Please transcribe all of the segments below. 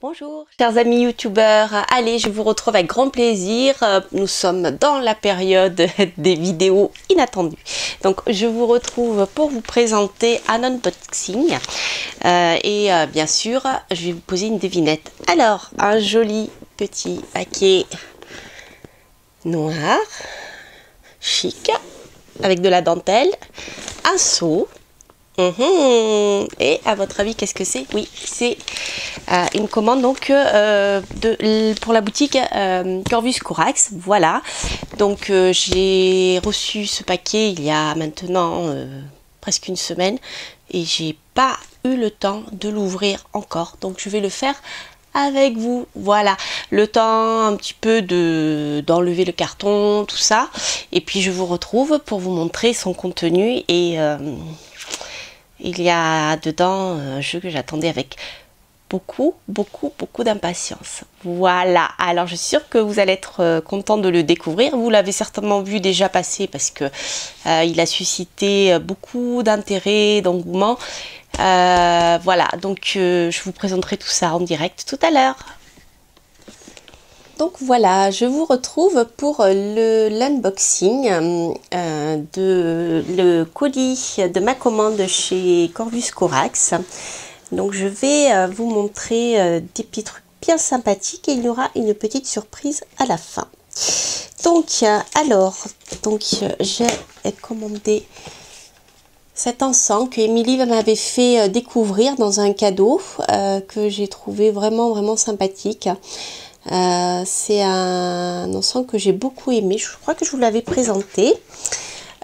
Bonjour chers amis youtubeurs, allez je vous retrouve avec grand plaisir, nous sommes dans la période des vidéos inattendues. Donc je vous retrouve pour vous présenter un unboxing et bien sûr je vais vous poser une devinette. Alors un joli petit paquet noir, chic, avec de la dentelle, un seau. Et à votre avis, qu'est-ce que c'est? Oui, c'est une commande donc pour la boutique Corvus Corax. Voilà, donc j'ai reçu ce paquet il y a maintenant presque une semaine et j'ai pas eu le temps de l'ouvrir encore, donc je vais le faire avec vous. Voilà, le temps un petit peu d'enlever le carton, tout ça, et puis je vous retrouve pour vous montrer son contenu. Et il y a dedans un jeu que j'attendais avec beaucoup d'impatience. Voilà, alors je suis sûre que vous allez être content de le découvrir. Vous l'avez certainement vu déjà passer parce que il a suscité beaucoup d'intérêt, d'engouement. Voilà, donc je vous présenterai tout ça en direct tout à l'heure. Donc voilà, je vous retrouve pour l'unboxing de le colis de ma commande chez Corvus Corax. Donc je vais vous montrer des petits trucs bien sympathiques et il y aura une petite surprise à la fin. Donc j'ai commandé cet encens que Émilie m'avait fait découvrir dans un cadeau que j'ai trouvé vraiment sympathique. C'est un encens que j'ai beaucoup aimé, je crois que je vous l'avais présenté.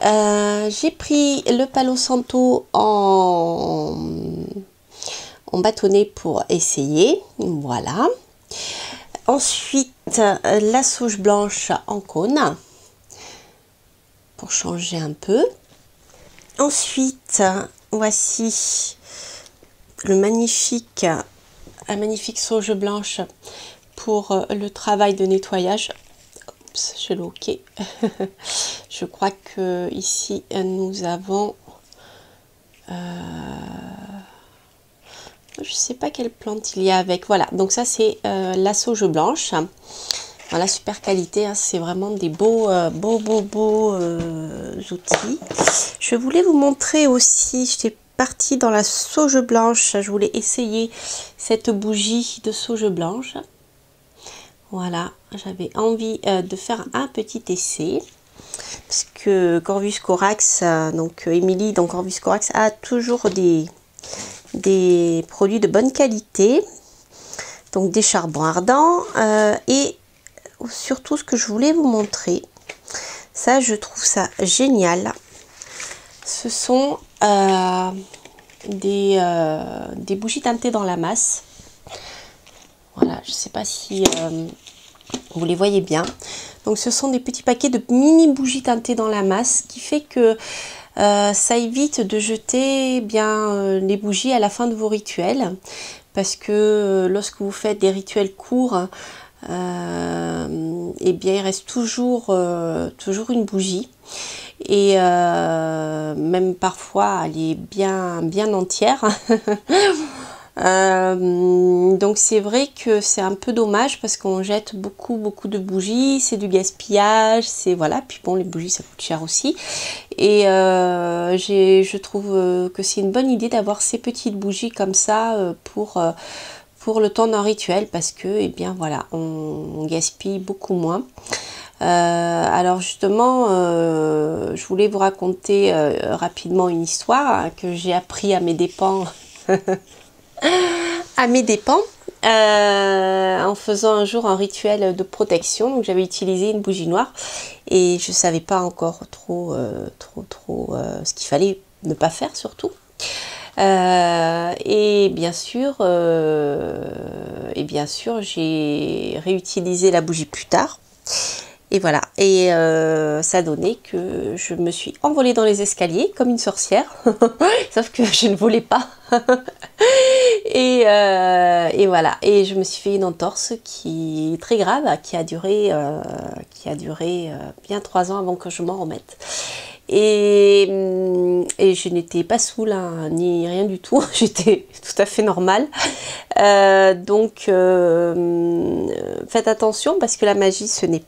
J'ai pris le Palo Santo en bâtonnet pour essayer, voilà. Ensuite la sauge blanche en cône pour changer un peu. Ensuite voici la magnifique sauge blanche pour le travail de nettoyage. Oups, je l'ai ok. Je crois que ici nous avons je sais pas quelle plante il y a avec. Voilà, donc ça c'est la sauge blanche. Voilà, super qualité, hein. C'est vraiment des beaux outils. Je voulais vous montrer aussi, j'étais partie dans la sauge blanche, je voulais essayer cette bougie de sauge blanche. Voilà, j'avais envie de faire un petit essai parce que Corvus Corax, donc Émilie dans Corvus Corax a toujours des produits de bonne qualité, donc des charbons ardents et surtout ce que je voulais vous montrer, ça je trouve ça génial, ce sont des bougies teintées dans la masse. Voilà, je sais pas si vous les voyez bien. Donc ce sont des petits paquets de mini bougies teintées dans la masse, qui fait que ça évite de jeter les bougies à la fin de vos rituels, parce que lorsque vous faites des rituels courts, et bien il reste toujours une bougie, et même parfois elle est bien entière. Donc c'est vrai que c'est un peu dommage parce qu'on jette beaucoup de bougies, c'est du gaspillage, c'est voilà, puis bon, les bougies ça coûte cher aussi, et je trouve que c'est une bonne idée d'avoir ces petites bougies comme ça pour le temps d'un rituel, parce que eh bien voilà, on gaspille beaucoup moins. Alors justement, je voulais vous raconter rapidement une histoire que j'ai appris à mes dépens en faisant un jour un rituel de protection. Donc j'avais utilisé une bougie noire et je savais pas encore trop ce qu'il fallait ne pas faire surtout. Et bien sûr j'ai réutilisé la bougie plus tard. Et voilà, et ça donnait que je me suis envolée dans les escaliers comme une sorcière, sauf que je ne volais pas. Et voilà, et je me suis fait une entorse qui est très grave, qui a duré bien 3 ans avant que je m'en remette. Et je n'étais pas saoule hein, ni rien du tout, j'étais tout à fait normale. Donc faites attention parce que la magie ce n'est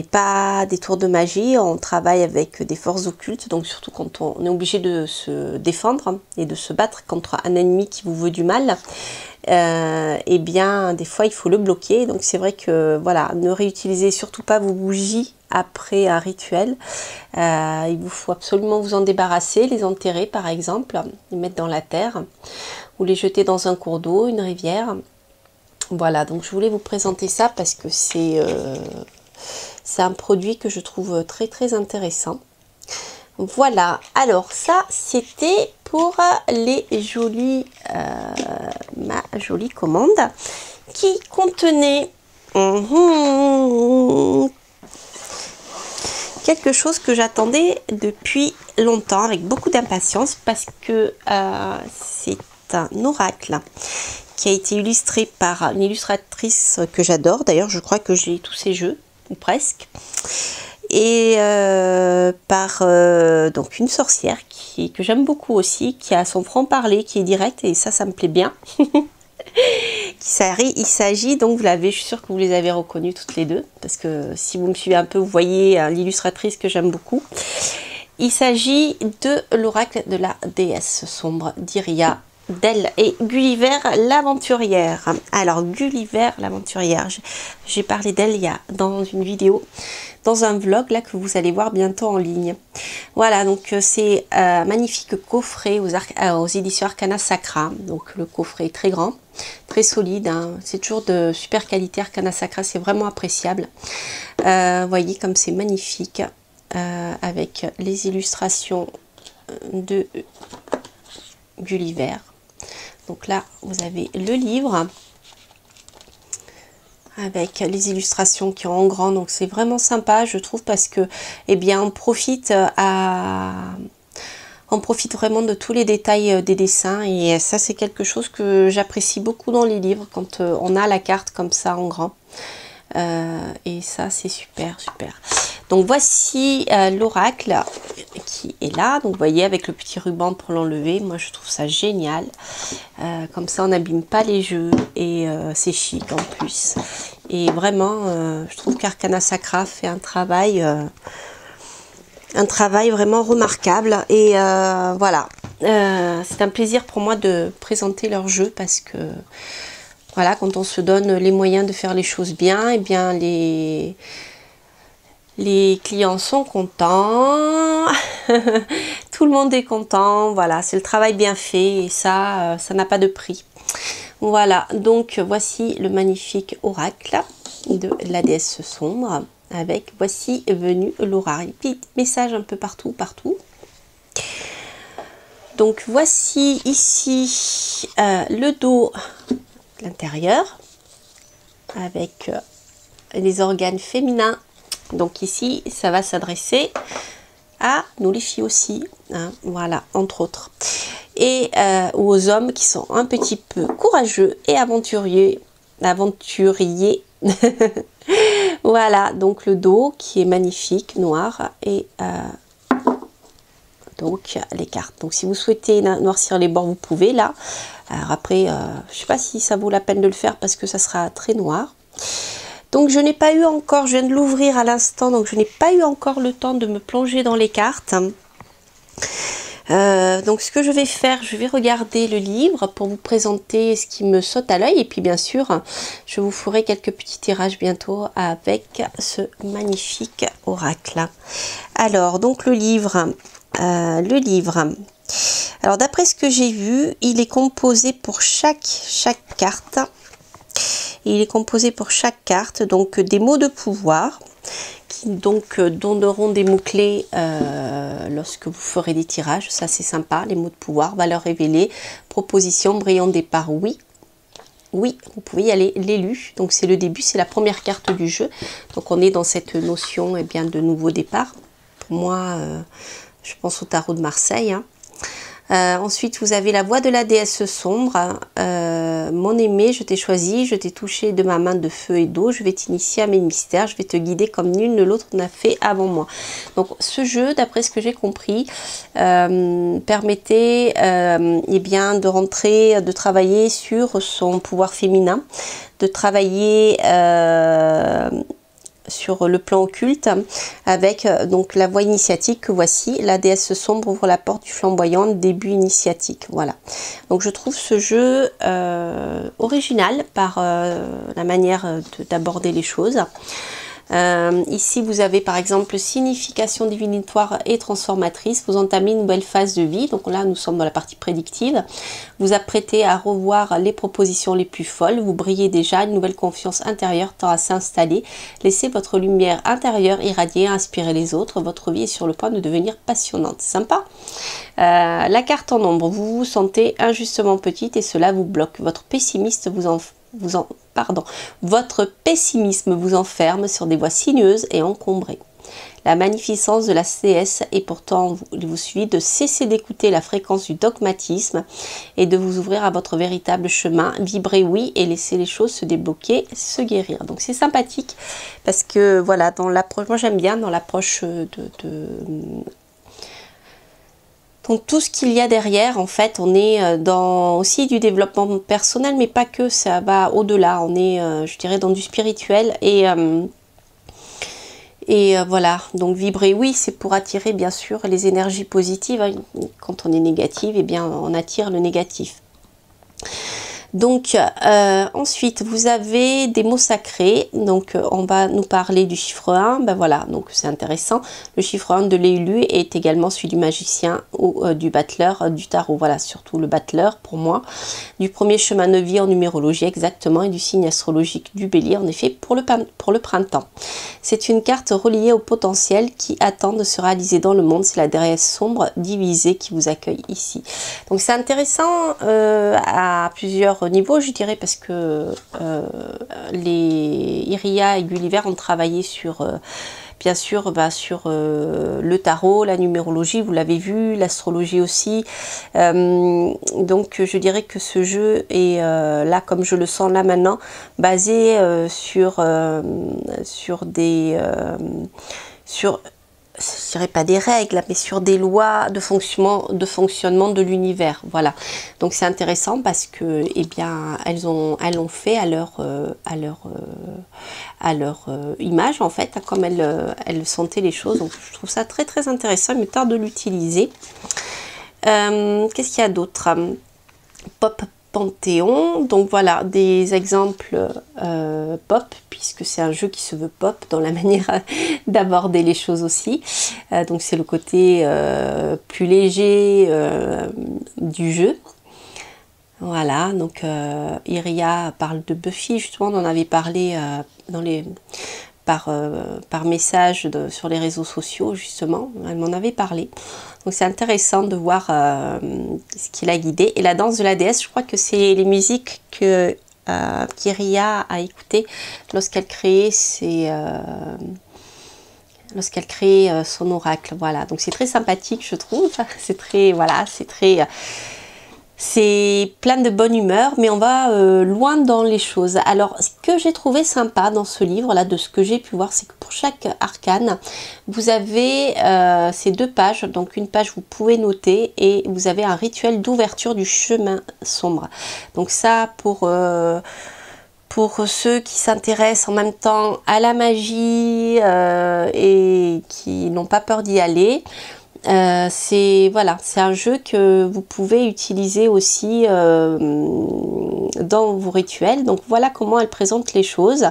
pas des tours de magie, on travaille avec des forces occultes, donc surtout quand on est obligé de se défendre et de se battre contre un ennemi qui vous veut du mal, et bien des fois il faut le bloquer. Donc c'est vrai que voilà, ne réutilisez surtout pas vos bougies après un rituel, il vous faut absolument vous en débarrasser, les enterrer par exemple, les mettre dans la terre ou les jeter dans un cours d'eau, une rivière. Voilà, donc je voulais vous présenter ça parce que c'est un produit que je trouve très très intéressant. Voilà, alors ça c'était pour les jolies, ma jolie commande qui contenait quelque chose que j'attendais depuis longtemps avec beaucoup d'impatience parce que c'est un oracle qui a été illustré par une illustratrice que j'adore. D'ailleurs, je crois que j'ai tous ses jeux, ou presque. Et par donc une sorcière que j'aime beaucoup aussi, qui a son franc-parler, qui est direct, et ça me plaît bien. Il s'agit donc, je suis sûre que vous les avez reconnues toutes les deux, parce que si vous me suivez un peu, vous voyez l'illustratrice que j'aime beaucoup. Il s'agit de l'oracle de la déesse sombre d'Iria, d'elle et Gulliver l'aventurière. Alors Gulliver l'aventurière, j'ai parlé d'elle dans une vidéo, dans un vlog là que vous allez voir bientôt en ligne. Voilà, donc c'est un magnifique coffret aux éditions Arcana Sacra. Donc le coffret est très grand, très solide, hein. C'est toujours de super qualité. Arcana Sacra, c'est vraiment appréciable. Voyez comme c'est magnifique, avec les illustrations de Gulliver. Donc là, vous avez le livre avec les illustrations qui sont en grand. Donc c'est vraiment sympa, je trouve, parce que, eh bien, on profite vraiment de tous les détails des dessins. Et ça, c'est quelque chose que j'apprécie beaucoup dans les livres, quand on a la carte comme ça en grand. Et ça, c'est super, super. Donc voici l'oracle qui est là. Donc vous voyez, avec le petit ruban pour l'enlever. Moi je trouve ça génial. Comme ça on n'abîme pas les jeux et c'est chic en plus. Et vraiment je trouve qu'Arcana Sacra fait un travail vraiment remarquable. Et voilà, c'est un plaisir pour moi de présenter leur jeu parce que voilà, quand on se donne les moyens de faire les choses bien, et bien les clients sont contents, tout le monde est content, voilà, c'est le travail bien fait et ça n'a pas de prix. Voilà, donc voici le magnifique oracle de la déesse sombre avec voici venu l'oracle, petit message un peu partout. Donc voici ici le dos, l'intérieur, avec les organes féminins. Donc ici, ça va s'adresser à nous les filles aussi, hein, voilà, entre autres. Et aux hommes qui sont un petit peu courageux et aventuriers. Voilà, donc le dos qui est magnifique, noir, et donc les cartes. Donc si vous souhaitez noircir les bords, vous pouvez là. Alors après, je sais pas si ça vaut la peine de le faire parce que ça sera très noir. Donc je n'ai pas eu encore, je viens de l'ouvrir à l'instant, donc je n'ai pas eu encore le temps de me plonger dans les cartes. Donc ce que je vais faire, je vais regarder le livre pour vous présenter ce qui me saute à l'œil. Et puis bien sûr, je vous ferai quelques petits tirages bientôt avec ce magnifique oracle. Alors, donc le livre. Alors d'après ce que j'ai vu, il est composé pour chaque carte. Il est composé pour chaque carte, donc des mots de pouvoir qui donc donneront des mots-clés lorsque vous ferez des tirages. Ça c'est sympa, les mots de pouvoir, valeur révélée, proposition, brillant départ, oui. Oui, vous pouvez y aller, l'élu. Donc c'est le début, c'est la première carte du jeu. Donc on est dans cette notion bien, de nouveau départ. Pour moi, je pense au tarot de Marseille. Hein. Ensuite, vous avez la voix de la déesse sombre. Mon aimé, je t'ai choisi, je t'ai touché de ma main de feu et d'eau. Je vais t'initier à mes mystères, je vais te guider comme nul ne l'autre n'a fait avant moi. Donc, ce jeu, d'après ce que j'ai compris, permettait eh bien, de rentrer, de travailler sur son pouvoir féminin, de travailler sur le plan occulte avec donc la voie initiatique que voici. La déesse sombre ouvre la porte du flamboyant, début initiatique. Voilà, donc je trouve ce jeu original par la manière d'aborder les choses. Ici vous avez par exemple signification divinatoire et transformatrice. Vous entamez une nouvelle phase de vie, donc là nous sommes dans la partie prédictive. Vous apprêtez à revoir les propositions les plus folles. Vous brillez déjà, une nouvelle confiance intérieure tend à s'installer. Laissez votre lumière intérieure irradier, inspirer les autres. Votre vie est sur le point de devenir passionnante. Sympa. La carte en ombre, vous vous sentez injustement petite et cela vous bloque. Votre pessimisme vous enferme sur des voies sinueuses et encombrées. La magnificence de la CS est pourtant vous suit de cesser d'écouter la fréquence du dogmatisme et de vous ouvrir à votre véritable chemin. Vibrez oui et laissez les choses se débloquer, se guérir. Donc c'est sympathique parce que voilà, dans l'approche, moi j'aime bien dans l'approche donc tout ce qu'il y a derrière, en fait, on est dans aussi du développement personnel, mais pas que, ça va au-delà. On est, je dirais, dans du spirituel et voilà. Donc vibrer, oui, c'est pour attirer, bien sûr, les énergies positives. Quand on est négative, eh bien, on attire le négatif. Donc ensuite vous avez des mots sacrés, donc on va nous parler du chiffre 1, ben voilà, donc c'est intéressant. Le chiffre 1 de l'élu est également celui du magicien ou du battleur du tarot, voilà, surtout le battleur pour moi. Du premier chemin de vie en numérologie exactement et du signe astrologique du bélier en effet pour le printemps. C'est une carte reliée au potentiel qui attend de se réaliser dans le monde, c'est la déesse sombre divisée qui vous accueille ici. Donc c'est intéressant à plusieurs niveau, je dirais, parce que les Iria et Gulliver ont travaillé sur bien sûr sur le tarot, la numérologie, vous l'avez vu, l'astrologie aussi. Donc je dirais que ce jeu est là, comme je le sens là maintenant, basé sur des je dirais pas des règles, mais sur des lois de fonctionnement de l'univers. Voilà. Donc c'est intéressant parce que, eh bien, elles l'ont fait à leur image en fait, comme elles sentaient les choses. Donc je trouve ça très très intéressant. Il me tarde de l'utiliser. Qu'est-ce qu'il y a d'autre? Pop Panthéon, donc voilà des exemples pop, puisque c'est un jeu qui se veut pop dans la manière d'aborder les choses aussi. Donc c'est le côté plus léger du jeu. Voilà, donc Iria parle de Buffy, justement on en avait parlé par message sur les réseaux sociaux, justement, elle m'en avait parlé. Donc c'est intéressant de voir ce qui l'a guidée. Et la danse de la déesse, je crois que c'est les musiques que qu'Iria a écoutées lorsqu'elle créait son oracle. Voilà, donc c'est très sympathique, je trouve. C'est très, voilà, c'est plein de bonne humeur, mais on va loin dans les choses. Alors, ce que j'ai trouvé sympa dans ce livre-là, de ce que j'ai pu voir, c'est que pour chaque arcane, vous avez ces deux pages. Donc, une page, vous pouvez noter et vous avez un rituel d'ouverture du chemin sombre. Donc ça, pour ceux qui s'intéressent en même temps à la magie et qui n'ont pas peur d'y aller, c'est un jeu que vous pouvez utiliser aussi dans vos rituels. Donc voilà comment elle présente les choses.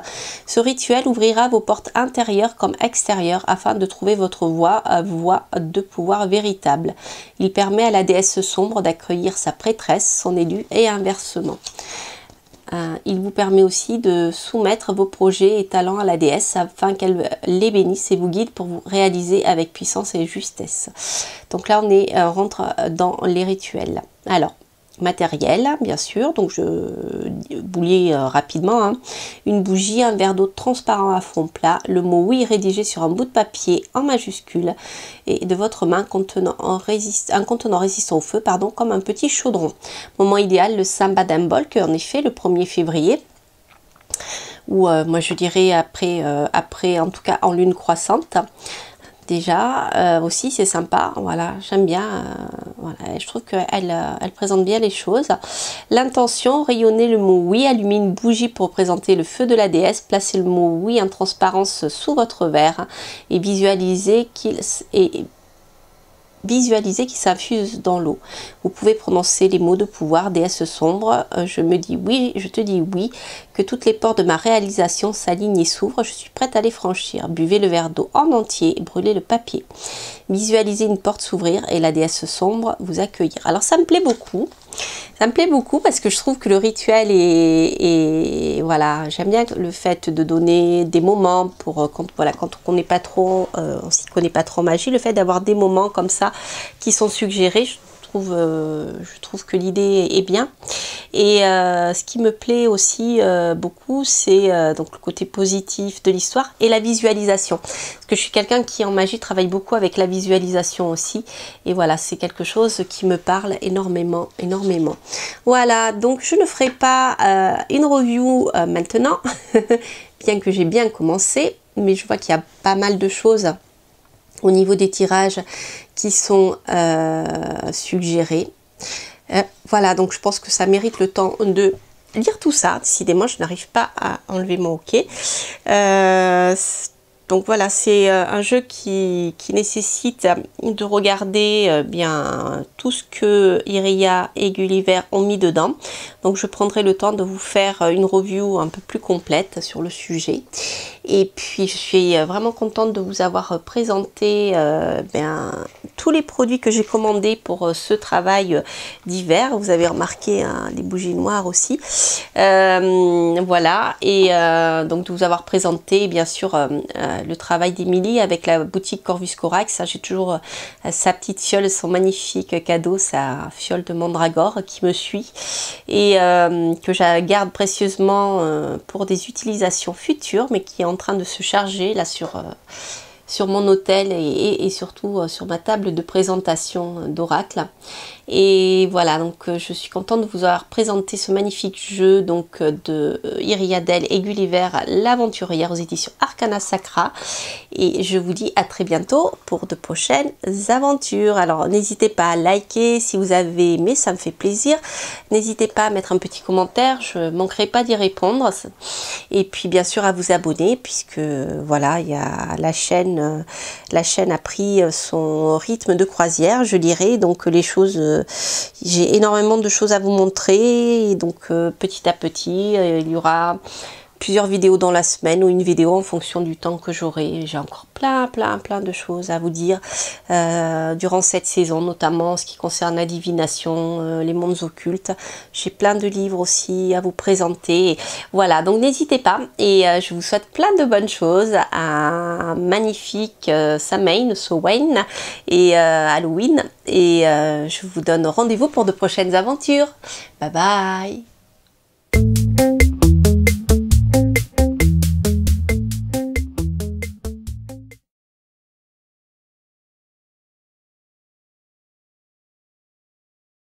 Ce rituel ouvrira vos portes intérieures comme extérieures afin de trouver votre voie de pouvoir véritable. Il permet à la déesse sombre d'accueillir sa prêtresse, son élu et inversement. Il vous permet aussi de soumettre vos projets et talents à la déesse afin qu'elle les bénisse et vous guide pour vous réaliser avec puissance et justesse. Donc là on rentre dans les rituels. Alors matériel, bien sûr. Donc je bouillais rapidement, hein. Une bougie, un verre d'eau transparent à fond plat, le mot oui rédigé sur un bout de papier en majuscule et de votre main un contenant résistant au feu, pardon, comme un petit chaudron. Moment idéal, le Samba d'Imbolc, en effet, le 1er février. Ou moi je dirais après en tout cas en lune croissante. Déjà aussi c'est sympa, voilà, j'aime bien, voilà, je trouve qu'elle elle présente bien les choses. L'intention, rayonner le mot oui, allumer une bougie pour représenter le feu de la déesse, placer le mot oui en transparence sous votre verre et visualiser qu'il s'infuse dans l'eau. Vous pouvez prononcer les mots de pouvoir, déesse sombre, je me dis oui, je te dis oui, que toutes les portes de ma réalisation s'alignent et s'ouvrent, je suis prête à les franchir. Buvez le verre d'eau en entier et brûlez le papier. Visualisez une porte s'ouvrir et la déesse sombre vous accueillir. Alors ça me plaît beaucoup. Ça me plaît beaucoup parce que je trouve que le rituel est voilà, j'aime bien le fait de donner des moments pour quand on n'est pas trop, on s'y connaît pas trop en magie, le fait d'avoir des moments comme ça qui sont suggérés, je trouve que l'idée est bien. Et ce qui me plaît aussi beaucoup, c'est donc le côté positif de l'histoire et la visualisation. Parce que je suis quelqu'un qui en magie travaille beaucoup avec la visualisation aussi. Et voilà, c'est quelque chose qui me parle énormément, énormément. Voilà, donc je ne ferai pas une review maintenant, bien que j'ai bien commencé. Mais je vois qu'il y a pas mal de choses au niveau des tirages qui sont suggérés. Voilà, donc je pense que ça mérite le temps de lire tout ça. Décidément, je n'arrive pas à enlever mon OK. Donc voilà, c'est un jeu qui nécessite de regarder bien tout ce que Iria et Gulliver ont mis dedans. Donc je prendrai le temps de vous faire une review un peu plus complète sur le sujet. Et puis je suis vraiment contente de vous avoir présenté tous les produits que j'ai commandés pour ce travail d'hiver. Vous avez remarqué hein, les bougies noires aussi. Voilà, et donc de vous avoir présenté bien sûr le travail d'Emilie avec la boutique Corvus Corax. J'ai toujours sa petite fiole, son magnifique cadeau, sa fiole de mandragore qui me suit et que je garde précieusement pour des utilisations futures, mais qui est en train de se charger là sur mon hôtel et surtout sur ma table de présentation d'oracle. Et voilà, donc je suis contente de vous avoir présenté ce magnifique jeu donc de Iriadel et Gulliver, l'aventurière aux éditions Arcana Sacra. Et je vous dis à très bientôt pour de prochaines aventures. Alors n'hésitez pas à liker si vous avez aimé, ça me fait plaisir. N'hésitez pas à mettre un petit commentaire, je ne manquerai pas d'y répondre. Et puis bien sûr à vous abonner puisque voilà, il y a la chaîne a pris son rythme de croisière, je dirais, donc les choses, j'ai énormément de choses à vous montrer, et donc petit à petit, il y aura plusieurs vidéos dans la semaine ou une vidéo en fonction du temps que j'aurai. J'ai encore plein de choses à vous dire durant cette saison, notamment en ce qui concerne la divination, les mondes occultes. J'ai plein de livres aussi à vous présenter. Voilà, donc n'hésitez pas et je vous souhaite plein de bonnes choses, un magnifique Samhain, Samhain et Halloween, et je vous donne rendez-vous pour de prochaines aventures. Bye bye.